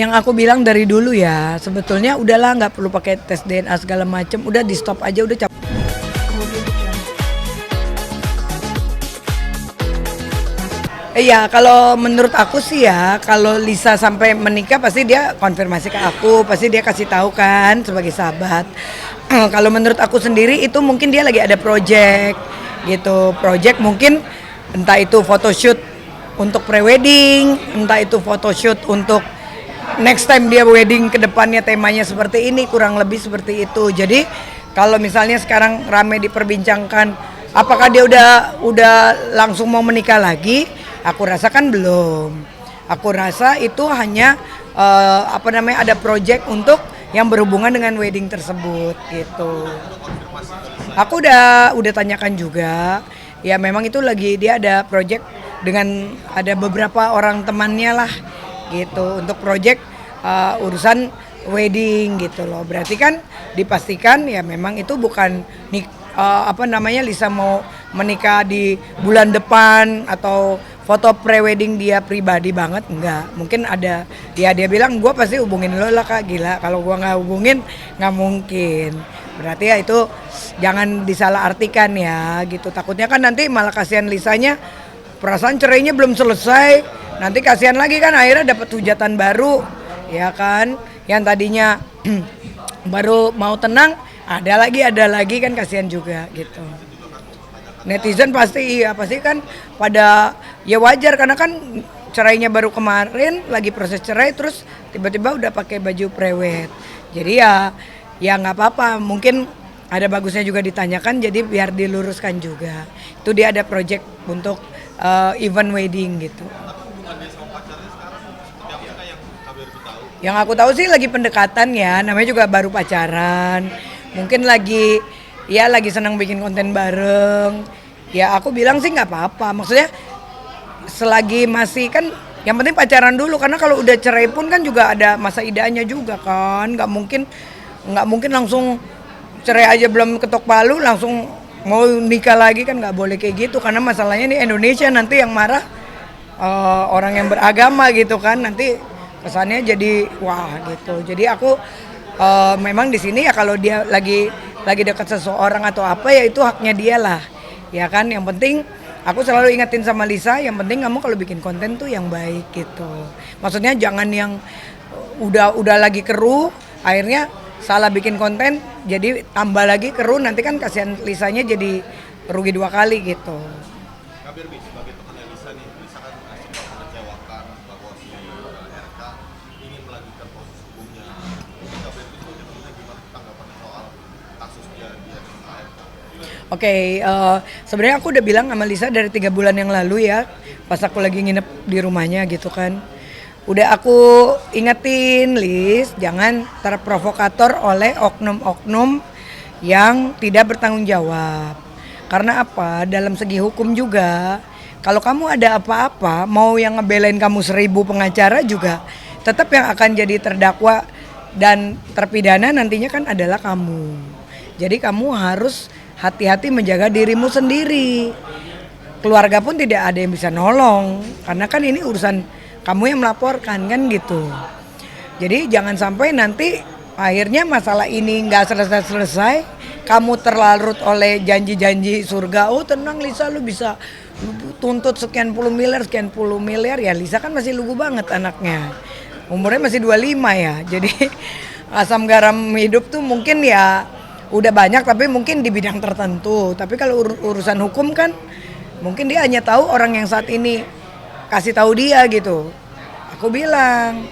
Yang aku bilang dari dulu ya, sebetulnya udahlah nggak perlu pakai tes DNA segala macem, udah di stop aja udah capek. Iya, kalau menurut aku sih ya, kalau Lisa sampai menikah pasti dia konfirmasi ke aku, pasti dia kasih tahu kan sebagai sahabat. Kalau menurut aku sendiri itu mungkin dia lagi ada project gitu, project mungkin entah itu photoshoot untuk prewedding, entah itu photoshoot untuk next time dia wedding ke depannya temanya seperti ini, kurang lebih seperti itu. Jadi kalau misalnya sekarang rame diperbincangkan apakah dia udah langsung mau menikah lagi? Aku rasa kan belum. Aku rasa itu hanya ada project untuk yang berhubungan dengan wedding tersebut gitu. Aku udah tanyakan juga. Ya memang itu lagi dia ada project dengan ada beberapa orang temannya lah gitu untuk project urusan wedding gitu loh. Berarti kan dipastikan ya memang itu bukan Lisa mau menikah di bulan depan atau foto prewedding dia pribadi banget, enggak. Mungkin ada dia bilang gue pasti hubungin lo lah Kak, gila kalau gue nggak hubungin nggak mungkin. Berarti ya itu jangan disalahartikan ya gitu, takutnya kan nanti malah kasihan Lisanya, perasaan cerainya belum selesai, nanti kasihan lagi kan akhirnya dapat hujatan baru ya kan, yang tadinya baru mau tenang ada lagi kan kasihan juga gitu. Netizen pasti kan pada ya wajar karena kan cerainya baru kemarin lagi proses cerai terus tiba-tiba udah pakai baju prewed. Jadi ya nggak apa-apa, mungkin ada bagusnya juga ditanyakan jadi biar diluruskan juga. Itu dia ada project untuk event wedding gitu. Yang aku tahu sih lagi pendekatan ya, namanya juga baru pacaran. Mungkin lagi senang bikin konten bareng. Ya aku bilang sih nggak apa-apa. Maksudnya selagi masih kan yang penting pacaran dulu karena kalau udah cerai pun kan juga ada masa idahnya juga kan. Nggak mungkin langsung cerai aja belum ketok palu langsung mau nikah lagi kan nggak boleh kayak gitu karena masalahnya di Indonesia nanti yang marah orang yang beragama gitu kan nanti kesannya jadi wah gitu. Jadi aku memang di sini ya kalau dia lagi dekat seseorang atau apa ya itu haknya dia lah ya kan. Yang penting aku selalu ingetin sama Lisa, yang penting kamu kalau bikin konten tuh yang baik gitu, maksudnya jangan yang udah lagi keruh akhirnya salah bikin konten jadi tambah lagi keruh, nanti kan kasihan Lisanya jadi rugi 2 kali gitu. Sebagai temannya Lisa nih, Lisa kan sempat mengecewakan bahwa si RK ingin melanjutkan proses hukumnya. KBRI sebagai gimana tanggapannya soal kasus dia sama RK? Oke, sebenarnya aku udah bilang sama Lisa dari 3 bulan yang lalu ya, pas aku lagi nginep di rumahnya gitu kan. Udah aku ingetin Lis, jangan terprovokator oleh oknum-oknum yang tidak bertanggung jawab. Karena apa? Dalam segi hukum juga, kalau kamu ada apa-apa, mau yang ngebelain kamu 1000 pengacara juga, tetap yang akan jadi terdakwa dan terpidana nantinya kan adalah kamu. Jadi kamu harus hati-hati menjaga dirimu sendiri. Keluarga pun tidak ada yang bisa nolong, karena kan ini urusan kamu yang melaporkan kan gitu. Jadi jangan sampai nanti akhirnya masalah ini nggak selesai-selesai, kamu terlarut oleh janji-janji surga. Oh tenang Lisa, lu bisa tuntut sekian puluh miliar ya. Lisa kan masih lugu banget anaknya, umurnya masih 25 ya. Jadi asam garam hidup tuh mungkin ya udah banyak tapi mungkin di bidang tertentu. Tapi kalau urusan hukum kan mungkin dia hanya tahu orang yang saat ini kasih tahu dia gitu. Aku bilang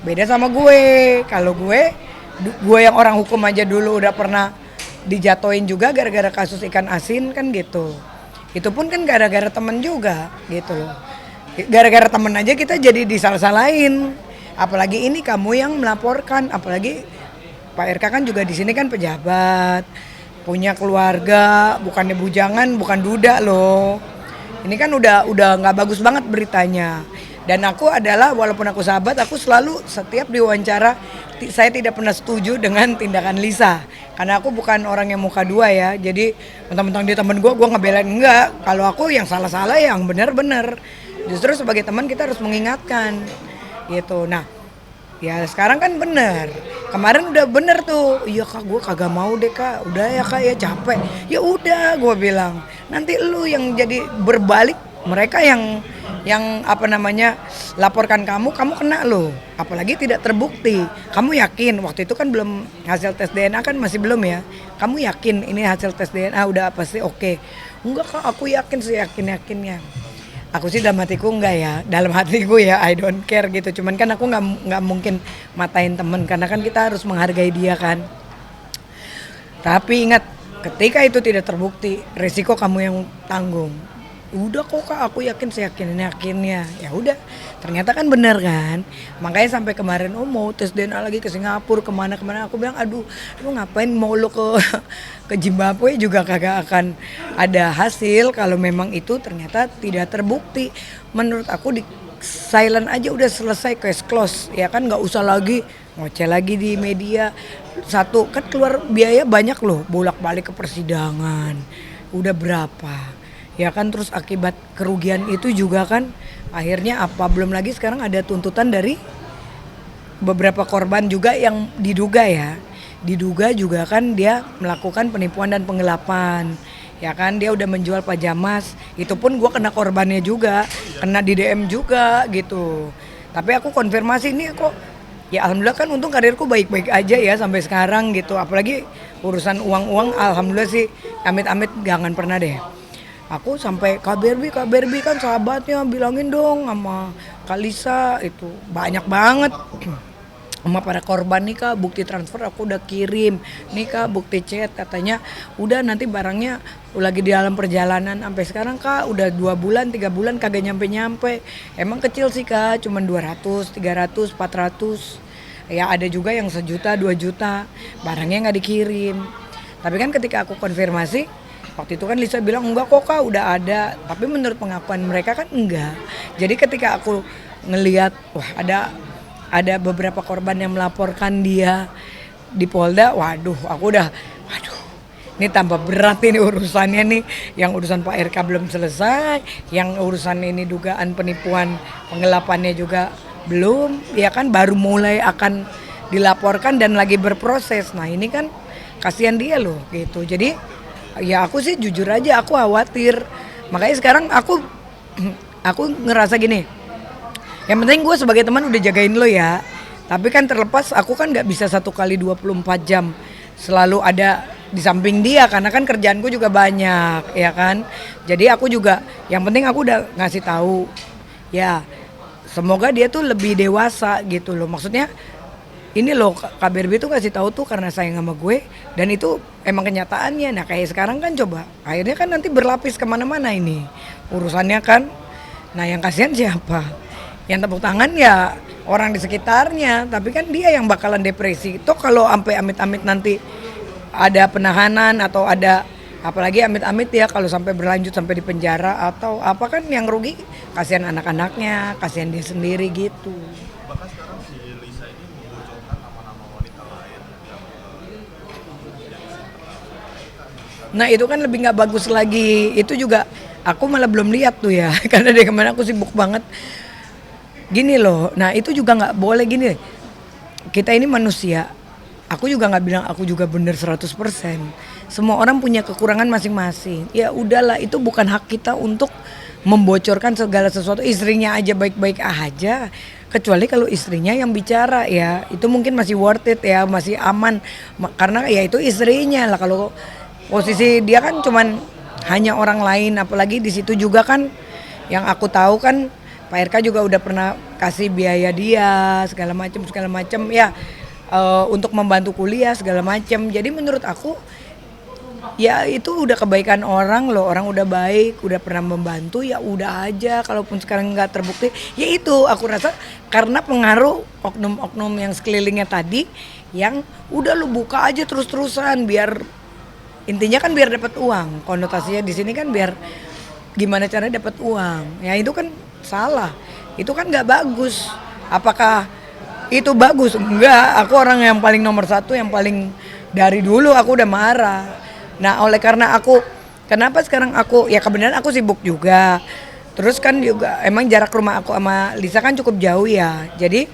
beda sama gue. Kalau gue yang orang hukum aja dulu udah pernah dijatoin juga gara-gara kasus ikan asin kan gitu. Itu pun kan gara-gara temen juga gitu loh. Gara-gara temen aja kita jadi disalah-salahin. Apalagi ini kamu yang melaporkan, apalagi Pak RK kan juga di sini kan pejabat, punya keluarga, bukannya bujangan, bukan duda loh. Ini kan udah nggak bagus banget beritanya. Dan aku adalah walaupun aku sahabat, aku selalu setiap diwawancara saya tidak pernah setuju dengan tindakan Lisa. Karena aku bukan orang yang muka dua ya. Jadi mentang-mentang dia temen gue ngebelain enggak. Kalau aku yang salah-salah yang benar-benar. Justru sebagai teman kita harus mengingatkan gitu. Nah, Ya sekarang kan bener. Kemarin udah bener tuh. Iya kak, gue kagak mau deh kak. Udah ya kak ya capek. Ya udah gue bilang. Nanti lu yang jadi berbalik. Mereka yang apa namanya laporkan kamu kena lo. Apalagi tidak terbukti. Kamu yakin waktu itu kan belum hasil tes DNA kan masih belum ya. Kamu yakin ini hasil tes DNA udah pasti oke. Enggak kak, aku yakin sih yakinnya. Aku sih dalam hatiku enggak ya, dalam hatiku ya I don't care gitu. Cuman kan aku nggak mungkin matain temen karena kan kita harus menghargai dia kan. Tapi ingat, ketika itu tidak terbukti, resiko kamu yang tanggung. Udah kok kak, aku yakin seyakin-yakinnya. Ya udah, ternyata kan benar kan. Makanya sampai kemarin mau tes DNA lagi ke Singapura kemana-kemana. Aku bilang aduh, lu ngapain mau lu ke ke Zimbabwe juga kagak akan ada hasil kalau memang itu ternyata tidak terbukti. Menurut aku di silent aja udah selesai, case close ya kan, nggak usah lagi ngoceh lagi di media. Satu kan keluar biaya banyak loh, bolak-balik ke persidangan udah berapa ya kan, terus akibat kerugian itu juga kan akhirnya apa, belum lagi sekarang ada tuntutan dari beberapa korban juga yang diduga juga kan dia melakukan penipuan dan penggelapan ya kan, dia udah menjual pajamas, itu pun gue kena korbannya juga, kena di DM juga gitu. Tapi aku konfirmasi ini kok ya alhamdulillah kan, untung karirku baik-baik aja ya sampai sekarang gitu, apalagi urusan uang-uang alhamdulillah sih amit-amit jangan pernah deh. Aku sampai KBRB kan sahabatnya bilangin dong sama Kalisa itu banyak banget sama para korban nih kak, bukti transfer aku udah kirim nih kak, bukti chat katanya udah nanti barangnya lagi di dalam perjalanan. Sampai sekarang kak udah 2 bulan 3 bulan kagak nyampe. Emang kecil sih kak, cuman 200 300 400 ya, ada juga yang 1 juta 2 juta barangnya nggak dikirim. Tapi kan ketika aku konfirmasi waktu itu kan Lisa bilang enggak kok kak udah ada, tapi menurut pengakuan mereka kan enggak. Jadi ketika aku ngelihat wah ada beberapa korban yang melaporkan dia di Polda, waduh ini tambah berat ini urusannya nih, yang urusan Pak RK belum selesai, yang urusan ini dugaan penipuan penggelapannya juga belum, ya kan baru mulai akan dilaporkan dan lagi berproses. Nah ini kan kasihan dia loh gitu. Jadi ya aku sih jujur aja aku khawatir. Makanya sekarang aku ngerasa gini. Yang penting gue sebagai teman udah jagain lo ya. Tapi kan terlepas aku kan nggak bisa 1 kali 24 jam selalu ada di samping dia karena kan kerjaanku juga banyak ya kan. Jadi aku juga yang penting aku udah ngasih tahu ya, semoga dia tuh lebih dewasa gitu loh. Maksudnya ini loh KBRB tuh kasih tahu tuh karena sayang sama gue dan itu emang kenyataannya. Nah kayak sekarang kan coba akhirnya kan nanti berlapis kemana-mana ini urusannya kan. Nah yang kasihan siapa? Yang tepuk tangan ya orang di sekitarnya, tapi kan dia yang bakalan depresi. Toh kalau sampai amit-amit nanti ada penahanan atau ada apalagi amit-amit ya kalau sampai berlanjut sampai di penjara atau apa, kan yang rugi kasihan anak-anaknya, kasihan dia sendiri gitu. Bahkan sekarang si Lisa ini membocorkan nama-nama wanita lain yang jadi simpen. Nah itu kan lebih nggak bagus lagi. Itu juga aku malah belum lihat tuh ya karena dari kemarin aku sibuk banget. Gini loh, nah itu juga nggak boleh gini. Kita ini manusia. Aku juga nggak bilang aku juga bener 100%. Semua orang punya kekurangan masing-masing. Ya udahlah, itu bukan hak kita untuk membocorkan segala sesuatu. Istrinya aja baik-baik aja. Kecuali kalau istrinya yang bicara ya, itu mungkin masih worth it ya, masih aman. Karena ya itu istrinya lah. Kalau posisi dia kan cuman hanya orang lain, apalagi di situ juga kan yang aku tahu kan Pak RK juga udah pernah kasih biaya dia segala macam ya, untuk membantu kuliah segala macam. Jadi menurut aku ya itu udah kebaikan orang loh, orang udah baik, udah pernah membantu, ya udah aja. Kalaupun sekarang nggak terbukti, ya itu aku rasa karena pengaruh oknum-oknum yang sekelilingnya tadi, yang udah lu buka aja terus-terusan biar intinya kan biar dapat uang. Konotasinya di sini kan biar gimana caranya dapat uang. Ya itu kan salah. Itu kan nggak bagus. Apakah itu bagus? Enggak. Aku orang yang paling nomor 1, yang paling dari dulu aku udah marah. Nah oleh karena aku, kenapa sekarang aku, ya kebenaran aku sibuk juga. Terus kan juga emang jarak rumah aku sama Lisa kan cukup jauh ya. Jadi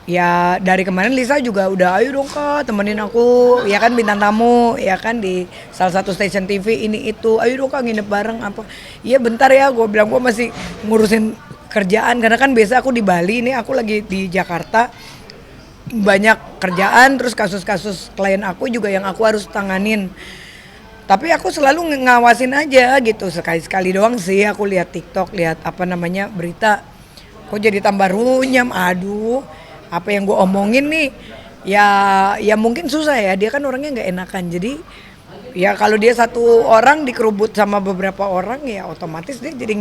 ya dari kemarin Lisa juga udah ayo dong Kak temenin aku ya kan bintang tamu ya kan di salah satu stasiun TV ini itu ayo dong Kak nginep bareng apa iya bentar ya gue bilang gue masih ngurusin kerjaan karena kan biasa aku di Bali ini aku lagi di Jakarta banyak kerjaan terus kasus-kasus klien aku juga yang aku harus tanganin tapi aku selalu ngawasin aja gitu sekali-sekali doang sih aku lihat TikTok lihat apa namanya berita kok jadi tambah runyam aduh apa yang gue omongin nih ya ya mungkin susah ya dia kan orangnya nggak enakan jadi ya kalau dia satu orang dikerubut sama beberapa orang ya otomatis dia jadi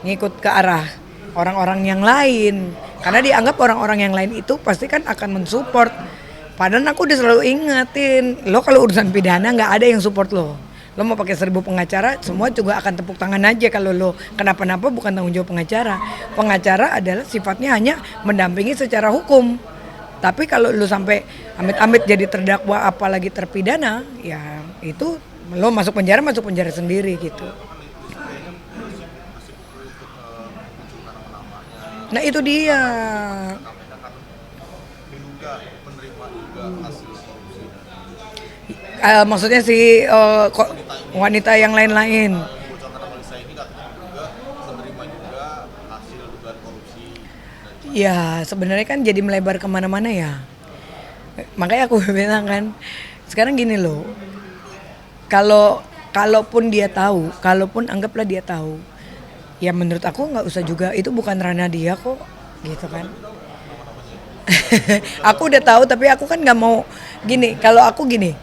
ngikut ke arah orang-orang yang lain karena dianggap orang-orang yang lain itu pasti kan akan mensupport padahal aku udah selalu ingetin lo kalau urusan pidana nggak ada yang support lo mau pakai 1000 pengacara semua juga akan tepuk tangan aja kalau lo kenapa-napa bukan tanggung jawab pengacara adalah sifatnya hanya mendampingi secara hukum tapi kalau lo sampai amit-amit jadi terdakwa apalagi terpidana ya itu lo masuk penjara sendiri gitu. Nah itu dia. diduga penerima juga hasil korupsi Maksudnya si wanita yang lain-lain. bocorkan nama Lisa ini katanya juga penerima juga hasil dugaan korupsi Ya sebenarnya kan jadi melebar kemana-mana ya. Makanya aku bilang kan, sekarang gini loh, kalaupun dia tahu, kalaupun anggaplah dia tahu, ya menurut aku nggak usah juga, itu bukan ranah dia kok, gitu kan. Aku udah tahu tapi aku kan nggak mau gini. Kalau aku gini,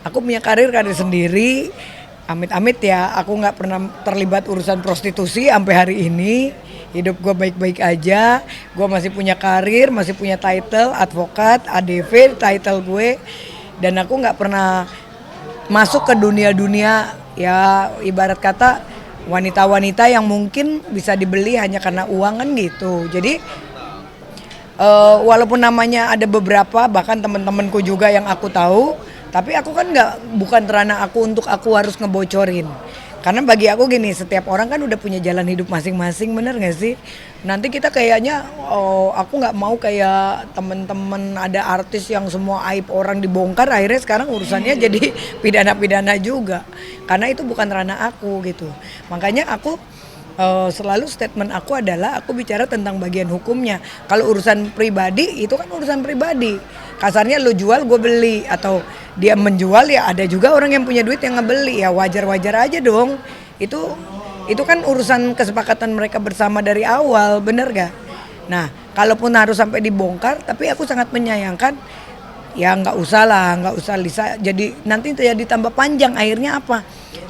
aku punya karir sendiri. Amit-amit ya, aku nggak pernah terlibat urusan prostitusi sampai hari ini. Hidup gue baik-baik aja. Gue masih punya karir, masih punya title advokat, ADV title gue. Dan aku nggak pernah masuk ke dunia-dunia ya ibarat kata wanita-wanita yang mungkin bisa dibeli hanya karena uang kan gitu. Jadi walaupun namanya ada beberapa bahkan teman-temanku juga yang aku tahu tapi aku kan bukan ranah aku untuk aku harus ngebocorin karena bagi aku gini setiap orang kan udah punya jalan hidup masing-masing bener gak sih nanti kita kayaknya aku nggak mau kayak temen-temen ada artis yang semua aib orang dibongkar akhirnya sekarang urusannya jadi pidana-pidana juga karena itu bukan ranah aku gitu makanya aku selalu statement aku adalah aku bicara tentang bagian hukumnya. Kalau urusan pribadi itu kan urusan pribadi. Kasarnya lo jual gue beli atau dia menjual ya ada juga orang yang punya duit yang ngebeli ya wajar-wajar aja dong. Itu kan urusan kesepakatan mereka bersama dari awal, bener gak? Nah, kalaupun harus sampai dibongkar, tapi aku sangat menyayangkan ya nggak usah Lisa. Jadi nanti jadi tambah panjang akhirnya apa?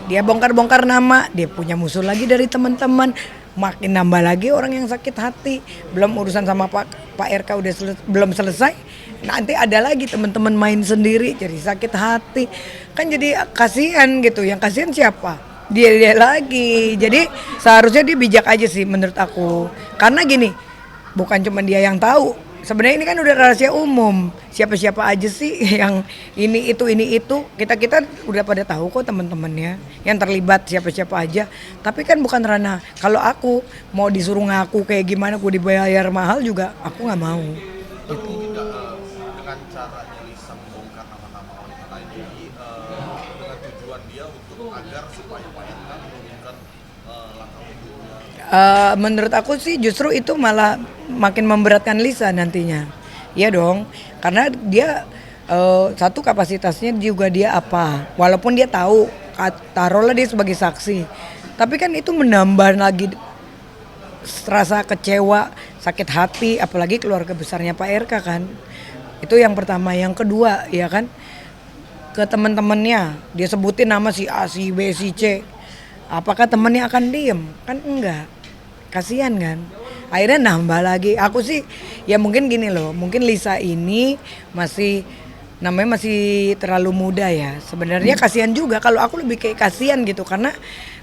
Dia bongkar-bongkar nama, dia punya musuh lagi dari teman-teman, makin nambah lagi orang yang sakit hati. Belum urusan sama Pak RK udah belum selesai, nanti ada lagi teman-teman main sendiri jadi sakit hati. Kan jadi kasihan gitu, yang kasihan siapa? Dia lagi. Jadi seharusnya dia bijak aja sih menurut aku. Karena gini, bukan cuma dia yang tahu. Sebenarnya ini kan udah rahasia umum. Siapa-siapa aja sih yang ini itu. Kita udah pada tahu kok teman-temannya yang terlibat siapa-siapa aja. Tapi kan bukan ranah. Kalau aku mau disuruh ngaku kayak gimana, aku dibayar mahal juga, aku nggak mau. tapi mungkin nggak dengan caranya Lisa membongkar nama-nama wanita lain ini dengan tujuan dia untuk agar supaya Pak RK menurunkan langkah hukumnya Menurut aku sih justru itu malah makin memberatkan Lisa nantinya. Iya dong, karena dia satu kapasitasnya juga dia apa. Walaupun dia tahu, taruhlah dia sebagai saksi. Tapi kan itu menambah lagi rasa kecewa, sakit hati, apalagi keluarga besarnya Pak RK kan. Itu yang pertama. Yang kedua ya kan, ke teman-temannya dia sebutin nama si A, si B, si C. Apakah temannya akan diem? Kan enggak. Kasihan kan. Akhirnya nambah lagi. Aku sih ya mungkin gini loh, mungkin Lisa ini namanya masih terlalu muda ya. Sebenarnya kasihan juga, kalau aku lebih kayak kasihan gitu karena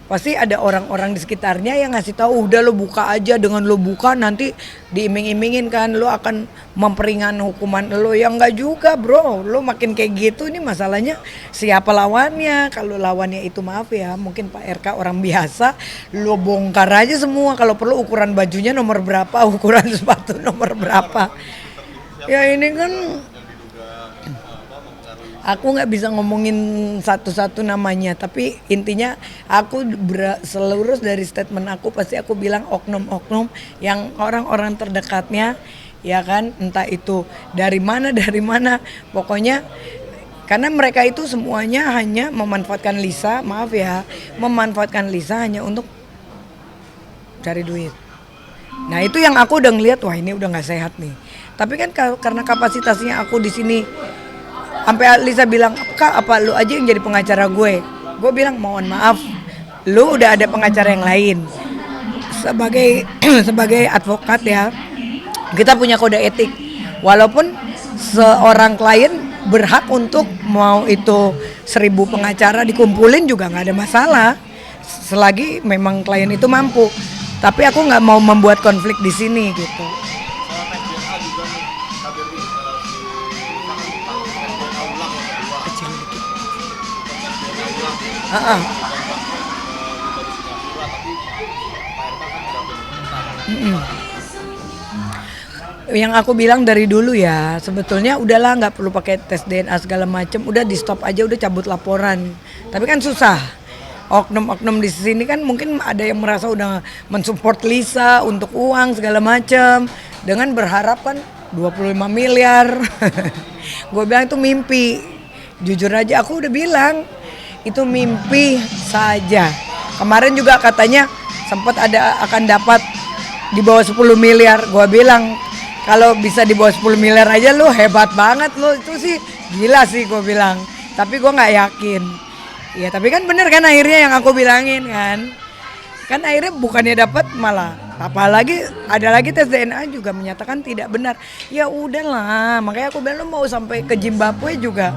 pasti ada orang-orang di sekitarnya yang ngasih tahu udah lo buka aja, dengan lo buka nanti diiming-imingin kan lo akan memperingan hukuman lo, yang enggak juga bro. Lo makin kayak gitu, ini masalahnya siapa lawannya. Kalau lawannya itu maaf ya mungkin Pak RK orang biasa, lo bongkar aja semua. Kalau perlu ukuran bajunya nomor berapa, ukuran sepatu nomor berapa. Ya ini kan yang diduga mempengaruhi? aku nggak bisa ngomongin satu-satu namanya, tapi intinya aku seluruh dari statement aku pasti aku bilang oknum-oknum yang orang-orang terdekatnya, ya kan, entah itu dari mana, pokoknya karena mereka itu semuanya hanya memanfaatkan Lisa, maaf ya, memanfaatkan Lisa hanya untuk cari duit. Nah itu yang aku udah ngeliat, wah ini udah nggak sehat nih. Tapi kan karena kapasitasnya aku di sini, sampai Lisa bilang, kak apa lu aja yang jadi pengacara gue? Gue bilang mohon maaf, lu udah ada pengacara yang lain. Sebagai sebagai advokat ya, kita punya kode etik. Walaupun seorang klien berhak untuk mau itu 1.000 pengacara dikumpulin juga nggak ada masalah, selagi memang klien itu mampu. Tapi aku nggak mau membuat konflik di sini gitu. Soal tes DNA juga nih, Kak Berbi, si Lisa kan tentang tes DNA ulang yang kedua. Kecil dikit. Tes DNA ulang Heeh. dari Singapura, tapi Pak RK kan nggak berkomentar. Yang aku bilang dari dulu ya, sebetulnya udahlah nggak perlu pakai tes DNA segala macem, udah di stop aja, udah cabut laporan. Tapi kan susah. Oknum-oknum di sini kan mungkin ada yang merasa udah mensupport Lisa untuk uang segala macem dengan berharap kan 25 miliar. Gue bilang itu mimpi. Jujur aja aku udah bilang itu mimpi saja. Kemarin juga katanya sempat ada akan dapat di bawah 10 miliar. Gue bilang kalau bisa di bawah 10 miliar aja lu hebat banget lu, itu sih gila sih gue bilang. Tapi gue nggak yakin. Ya tapi kan bener kan akhirnya yang aku bilangin kan. Kan akhirnya bukannya dapat malah apalagi ada lagi tes DNA juga menyatakan tidak benar. Ya udahlah, makanya aku bilang lu mau sampai ke Zimbabwe juga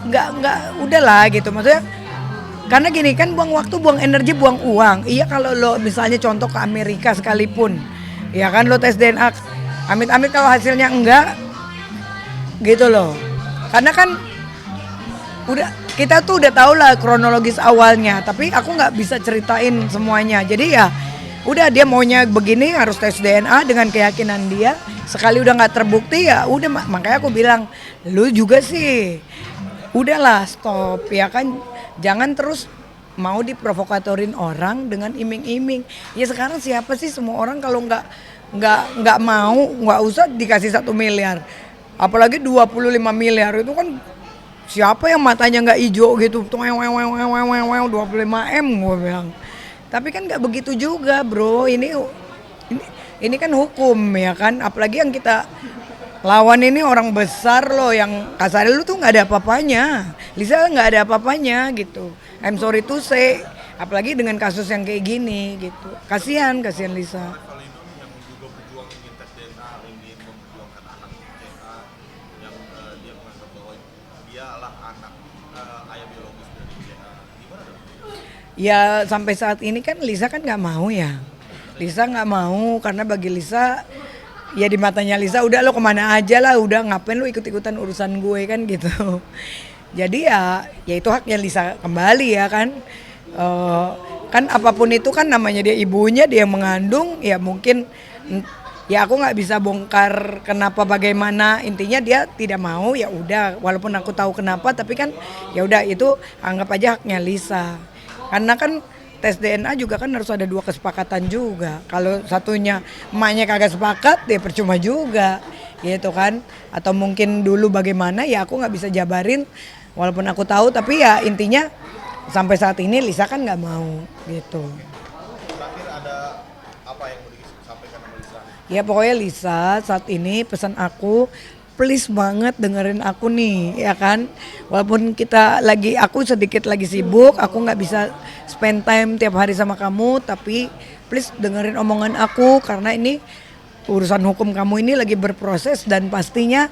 nggak udahlah gitu, maksudnya karena gini kan buang waktu, buang energi, buang uang. Iya kalau lo misalnya contoh ke Amerika sekalipun, ya kan lo tes DNA, amit-amit kalau hasilnya enggak, gitu loh. Karena kan udah kita tuh udah tahu lah kronologis awalnya, tapi aku nggak bisa ceritain semuanya. Jadi ya udah dia maunya begini harus tes DNA dengan keyakinan dia. Sekali udah nggak terbukti ya udah, makanya aku bilang lu juga sih. Udahlah stop ya kan, jangan terus mau diprovokatorin orang dengan iming-iming. Ya sekarang siapa sih, semua orang kalau nggak mau nggak usah dikasih 1 miliar, apalagi 25 miliar itu kan siapa yang matanya nggak hijau gitu, 25 M gue bilang. Tapi kan nggak begitu juga bro, ini kan hukum ya kan, apalagi yang kita lawan ini orang besar loh, yang kasarnya lu tuh nggak ada apa-apanya, Lisa nggak ada apa-apanya gitu. I'm sorry to say, apalagi dengan kasus yang kayak gini gitu. Kasihan Lisa. Valino yang juga berjuang ingin tes DNA, ingin memperjuangkan anak DNA, yang dia menganggap bahwa dialah anak ayah biologis dari DNA. Gimana dong? Ya sampai saat ini kan Lisa kan nggak mau ya. Lisa nggak mau karena bagi Lisa ya di matanya Lisa udah lo kemana aja lah, udah ngapain lo ikut-ikutan urusan gue kan gitu. Jadi ya itu haknya Lisa kembali ya kan. Kan apapun itu kan namanya dia ibunya, dia yang mengandung, ya mungkin ya aku nggak bisa bongkar kenapa bagaimana, intinya dia tidak mau ya udah, walaupun aku tahu kenapa tapi kan ya udah itu anggap aja haknya Lisa. Karena kan tes DNA juga kan harus ada 2 kesepakatan juga. Kalau satunya emaknya kagak sepakat, ya percuma juga, gitu kan. Atau mungkin dulu bagaimana, ya aku nggak bisa jabarin. Walaupun aku tahu, tapi ya intinya sampai saat ini Lisa kan nggak mau, gitu. Terakhir ada apa yang mau disampaikan sama Lisa? Ya pokoknya Lisa saat ini pesan aku, please banget dengerin aku nih ya kan. Walaupun aku sedikit lagi sibuk, aku nggak bisa spend time tiap hari sama kamu, tapi please dengerin omongan aku karena ini urusan hukum kamu ini lagi berproses dan pastinya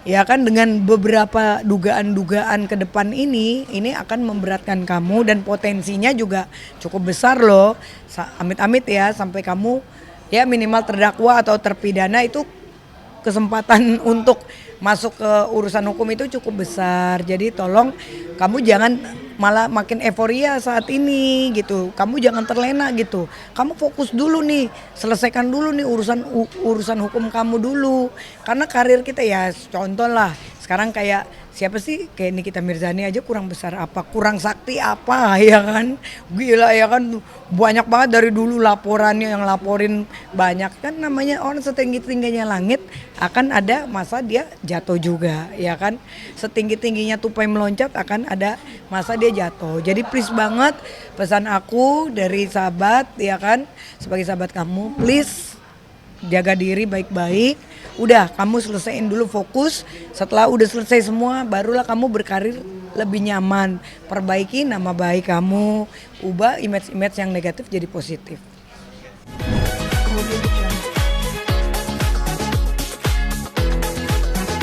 ya kan dengan beberapa dugaan-dugaan ke depan ini akan memberatkan kamu dan potensinya juga cukup besar loh. Amit-amit ya sampai kamu ya minimal terdakwa atau terpidana itu kesempatan untuk masuk ke urusan hukum itu cukup besar. Jadi tolong kamu jangan malah makin euforia saat ini gitu. Kamu jangan terlena gitu. Kamu fokus dulu nih, selesaikan dulu nih urusan hukum kamu dulu. Karena karir kita ya contoh lah. Sekarang kayak siapa sih kayak Nikita Mirzani aja kurang besar apa, kurang sakti apa ya kan, gila ya kan, banyak banget dari dulu laporannya yang laporin banyak kan, namanya orang setinggi tingginya langit akan ada masa dia jatuh juga ya kan, setinggi tingginya tupai meloncat akan ada masa dia jatuh. Jadi please banget pesan aku dari sahabat ya kan, sebagai sahabat kamu, please jaga diri baik-baik. Udah kamu selesaiin dulu, fokus. Setelah udah selesai semua barulah kamu berkarir lebih nyaman. Perbaiki nama baik kamu, ubah image-image yang negatif jadi positif.